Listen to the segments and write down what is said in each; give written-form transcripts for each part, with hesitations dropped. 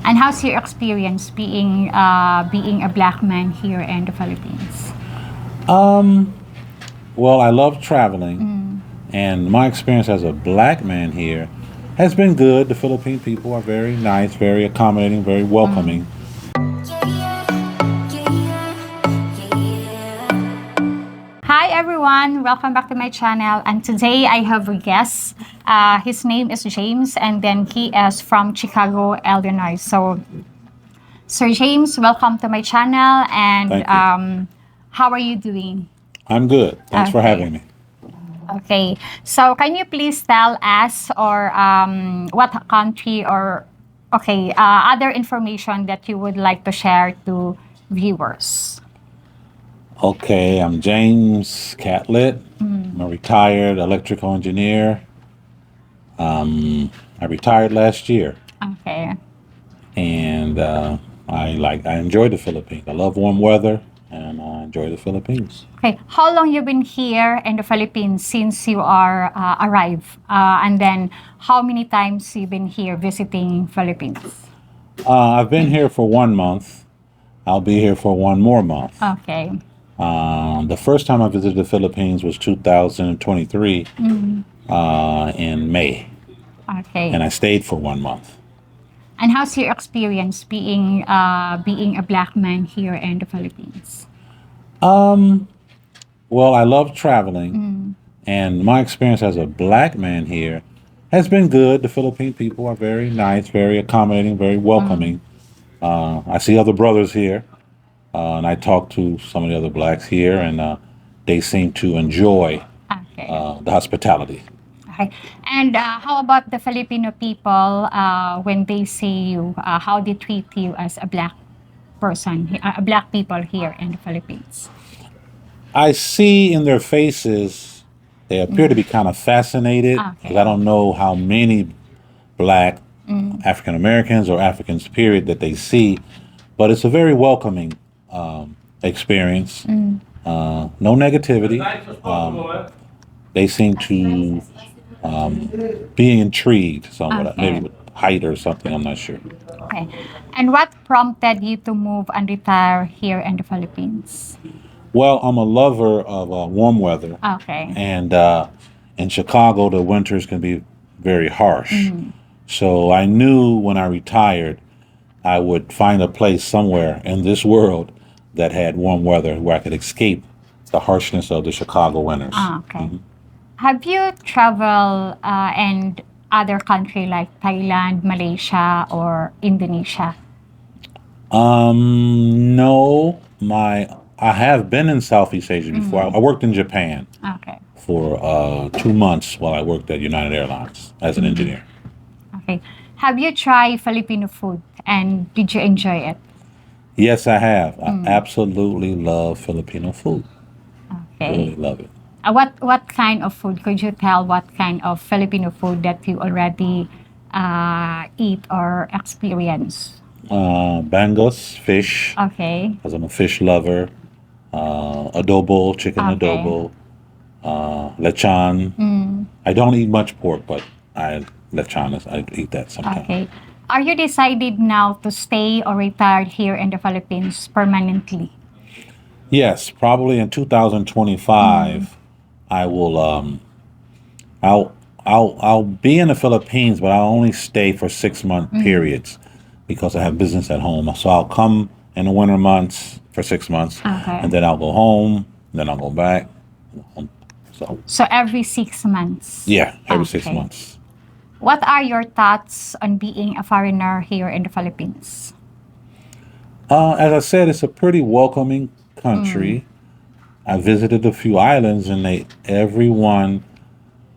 And how's your experience being a black man here in the Philippines? Um, well, I love traveling, Mm. and my experience as a black man here has been good. The Philippine people are very nice, very accommodating, very Mm. welcoming. Hi everyone, welcome back to my channel. And today I have a guest. His name is James, and then he is from Chicago, Illinois. So, Sir James, welcome to my channel. And Thank you. how are you doing? I'm good. Thanks for Okay. having me. Okay. So, can you please tell us or what country or other information that you would like to share to viewers? Okay, I'm James Catlett. I'm a retired electrical engineer. I retired last year, Okay. and I enjoy the Philippines. I love warm weather, and I enjoy the Philippines. Okay. How long you been here in the Philippines since you are arrived? And then how many times you been here visiting Philippines? I've been here for 1 month. I'll be here for one more month. Okay. The first time I visited the Philippines was 2023 in May, Okay. and I stayed for 1 month. And how's your experience being a black man here in the Philippines? Well, I love traveling, Mm. and my experience as a black man here has been good. The Philippine people are very nice, very accommodating, very Mm. welcoming. I see other brothers here, and I talk to some of the other blacks here, and they seem to enjoy Okay. the hospitality. Okay. And how about the Filipino people when they see you? How they treat you as a black person, a black people here in the Philippines? I see in their faces they appear to be Mm. kind of fascinated because I Okay. don't know how many black Mm. African Americans or Africans, period, that they see, but it's a very welcoming experience. Mm. No negativity. They seem to be intrigued somewhat, maybe Okay. with height or something. I'm not sure. Okay. And what prompted you to move and retire here in the Philippines? Well, I'm a lover of warm weather, Okay. and in Chicago, the winters can be very harsh. Mm. So I knew when I retired, I would find a place somewhere in this world that had warm weather where I could escape the harshness of the Chicago winters. Okay. Have you traveled in other country like Thailand, Malaysia, or Indonesia? No, I have been in Southeast Asia before. I Mm. worked in Japan Okay. for 2 months while I worked at United Airlines as an Mm. engineer. Okay. Have you tried Filipino food and did you enjoy it? Yes, I have. I Mm. absolutely love Filipino food. Okay. Really love it. What kind of food? Could you tell what kind of Filipino food that you already eat or experience? Bangos, fish, Okay. because I'm a fish lover. Adobo, chicken Okay. adobo, lechon. Mm. I don't eat much pork, but I eat that sometimes. Okay. Are you decided now to stay or retire here in the Philippines permanently? Yes, probably in Mm. 2025, I will. I'll be in the Philippines, but I'll only stay for 6 month Mm. periods because I have business at home. So I'll come in the winter months for 6 months, Okay. and then I'll go home. Then I'll go back. So So every 6 months. yeah, every six Okay. months. What are your thoughts on being a foreigner here in the Philippines? As I said, it's a pretty welcoming Mm. country. I visited a few islands, and everyone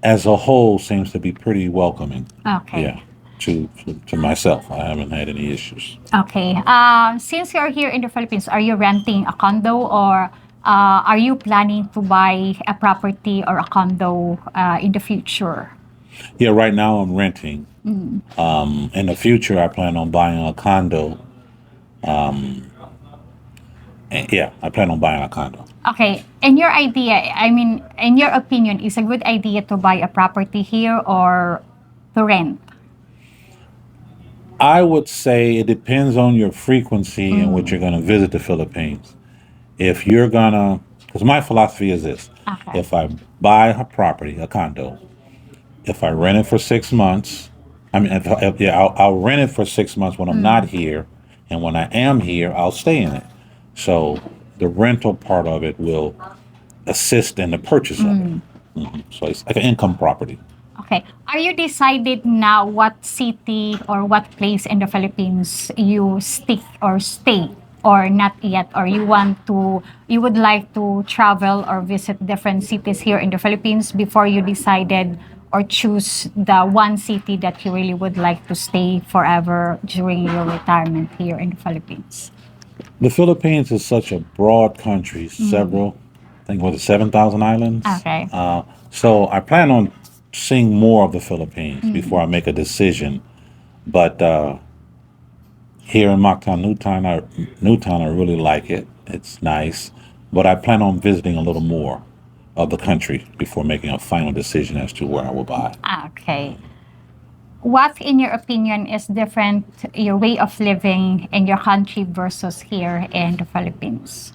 as a whole seems to be pretty welcoming. Yeah, Okay. to myself, I haven't had any issues. Okay. Since you're here in the Philippines, are you renting a condo or are you planning to buy a property or a condo in the future? Yeah, right now I'm renting. Mm. In the future, I plan on buying a condo. And yeah, I plan on buying a condo. Okay. In your idea, I mean, in your opinion, is a good idea to buy a property here or to rent? I would say it depends on your frequency and what Mm, you're going to visit the Philippines. If you're gonna, because my philosophy is this: okay. if I buy a property, a condo, if I rent it for 6 months, I mean, yeah, I'll rent it for 6 months when I'm not Mm, here, and when I am here, I'll stay in it. So the rental part of it will assist in the purchase of it. mm. So it's like an income property. Okay. Are you decided now what city or what place in the Philippines you stick or stay or not yet, or you would like to travel or visit different cities here in the Philippines before you decided or choose the one city that you really would like to stay forever during your retirement here in the Philippines? The Philippines is such a broad country, Mm. several, I think, was it 7,000 islands? Okay. So I plan on seeing more of the Philippines before Mm. I make a decision. But here in Newtown, I really like it. It's nice. But I plan on visiting a little more of the country before making a final decision as to where I will buy. Okay. What, in your opinion, is different your way of living in your country versus here in the Philippines?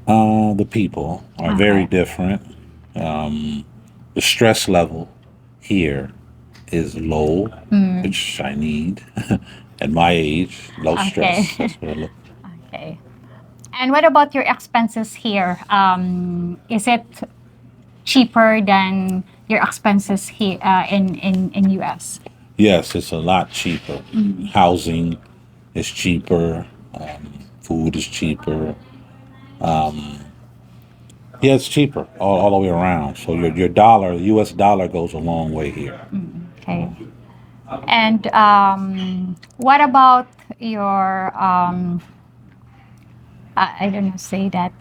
The people are very Okay. different. The stress level here is low, Mm, which I need at my age. Low okay. stress. That's what I look. Okay. And what about your expenses here? Is it cheaper than your expenses here in US? Yes, it's a lot cheaper. Mm, Housing is cheaper. Food is cheaper. Yeah, it's cheaper all the way around. So your dollar, the U.S. dollar, goes a long way here. okay. And what about your I don't know say that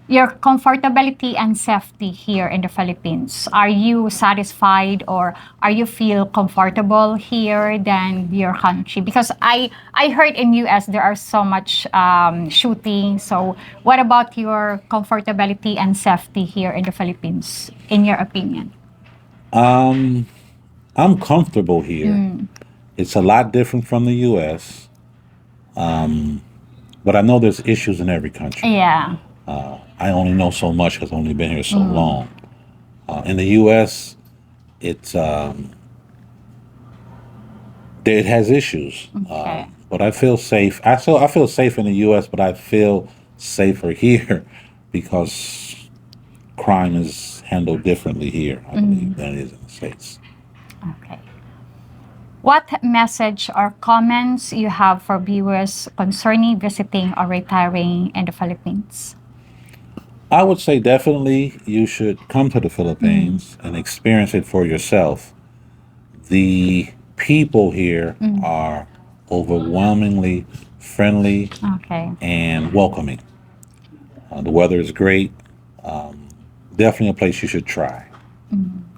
your comfortability and safety here in the Philippines. Are you satisfied or are you feel comfortable here than your country? Because I heard in US there are so much shooting. So what about your comfortability and safety here in the Philippines, in your opinion? I'm comfortable here. Mm, It's a lot different from the U.S., but I know there's issues in every country. yeah. I only know so much because I've only been here so Mm, long. In the U.S., it's it has issues, okay. but I feel safe. I feel safe in the U.S., but I feel safer here because crime is handled differently here, I believe, Mm, than it is in the States. okay. What message or comments you have for viewers concerning visiting or retiring in the Philippines? I would say definitely you should come to the Mm, Philippines and experience it for yourself. The people here mm, are overwhelmingly friendly okay. and welcoming. The weather is great. Definitely a place you should try.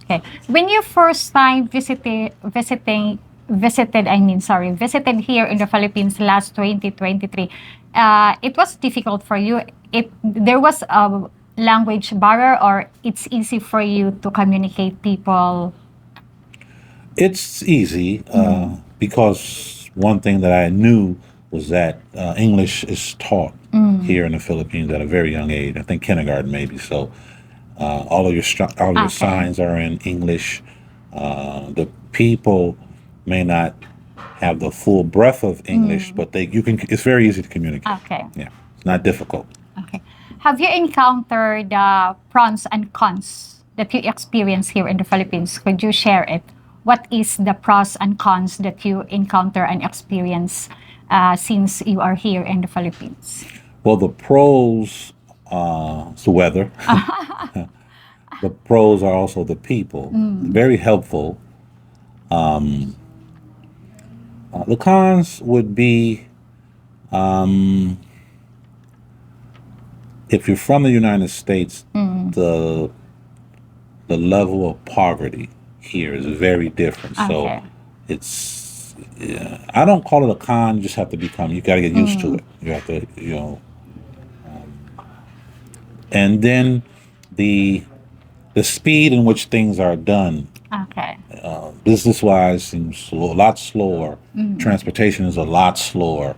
Okay. When you first time visited here in the Philippines last 2023, it was difficult for you. There was a language barrier or it's easy for you to communicate people. It's easy Mm, because one thing that I knew was that English is taught mm, here in the Philippines at a very young age. I think kindergarten maybe. So all of your okay. signs are in English. The people may not have the full breadth of English, Mm, but they you can. It's very easy to communicate. okay. Yeah, it's not difficult. Okay. Have you encountered pros and cons that you experience here in the Philippines? Could you share it? What is the pros and cons that you encounter and experience since you are here in the Philippines? Well, the pros is the weather. The pros are also the people. Mm, Very helpful. The cons would be if you're from the United States, mm, the the level of poverty here is very different. So okay. it's yeah, I don't call it a con. You just have to become. You got to get used to Mm, it. You have to and then the the speed in which things are done. Okay. Business wise, seems slow, a lot slower. Transportation is a lot slower.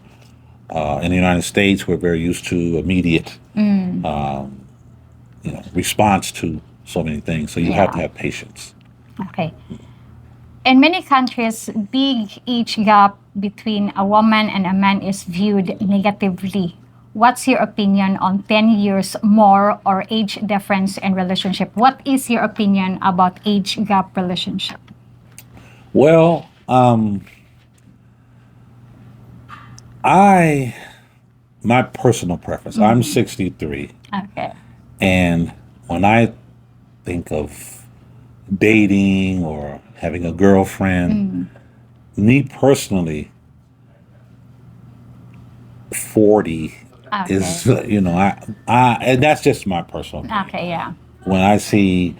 In the United States, we're very used to immediate, response to so many things. So you have to Yeah. have patience. Okay. In many countries, big age gap between a woman and a man is viewed negatively. What's your opinion on 10 years more or age difference in relationship? What is your opinion about age gap relationship? Well, I my personal preference. I'm 63, Okay. and when I think of dating or having a girlfriend, me personally, 40 Okay. is I and that's just my personal opinion. Okay, yeah. When I see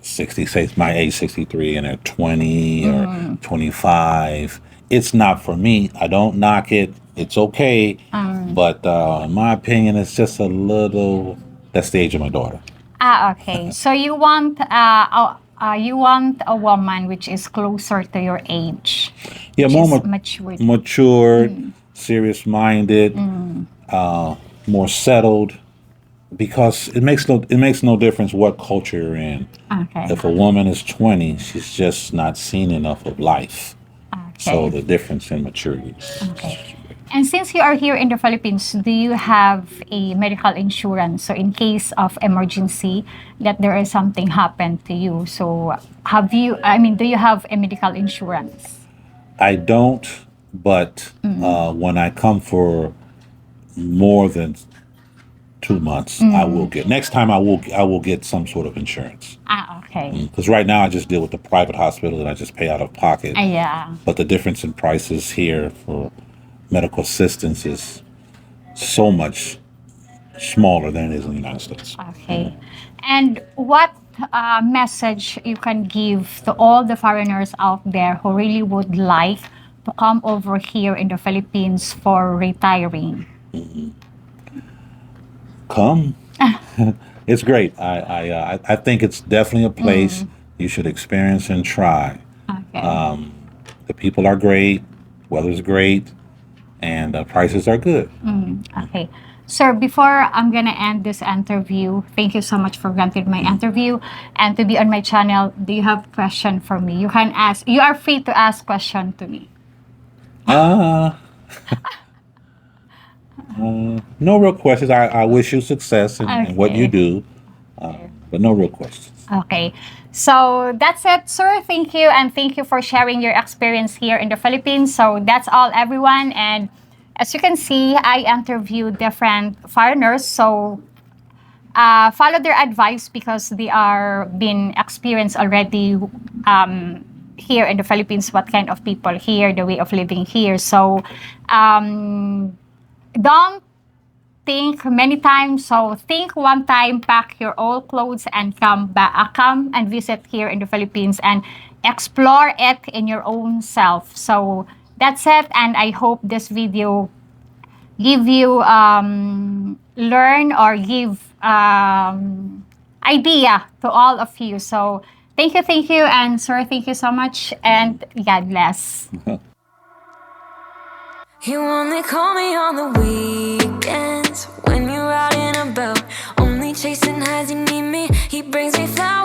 60, say it's my age, 63, and they're 20 or 25, it's not for me. I don't knock it. It's okay. But in my opinion, it's just a little, that's the age of my daughter. Okay. So you want a woman which is closer to your age, Yeah, which more is matured. matured, serious minded, more settled, because it makes no difference what culture you're in. Okay. If a woman is 20, she's just not seen enough of life. So Okay. the difference in maturity Okay. And since you are here in the Philippines, do you have a medical insurance? So in case of emergency, that there is something happened to you. So do you have a medical insurance? I don't, but when I come for more than 2 months, I will get. Next time, I will get some sort of insurance. Okay. Because right now I just deal with the private hospital and I just pay out of pocket. Yeah. But the difference in prices here for medical assistance is so much smaller than it is in the United States. Okay. And what message you can give to all the foreigners out there who really would like to come over here in the Philippines for retiring? Come, it's great. I think it's definitely a place you should experience and try. Okay. The people are great, weather's great, and prices are good. Okay. Sir, before I'm going to end this interview, thank you so much for granting my interview and to be on my channel. Do you have question for me? You can ask. You are free to ask question to me. Uh, no real questions. I wish you success in what you Okay. do, but no real questions. Okay. So that's it, sir. Thank you. And thank you for sharing your experience here in the Philippines. So that's all, everyone. And as you can see, I interviewed different foreigners. So follow their advice because they are been experienced already here in the Philippines, what kind of people here, the way of living here. So don't think many times. So think one time, pack your old clothes and come back, come and visit here in the Philippines and explore it in your own self. So that's it. And I hope this video give you learn or give idea to all of you. So thank you, and sir, thank you so much, and God bless. You only call me on the weekends when you're out and about, only chasing highs. You need me, he brings me flowers.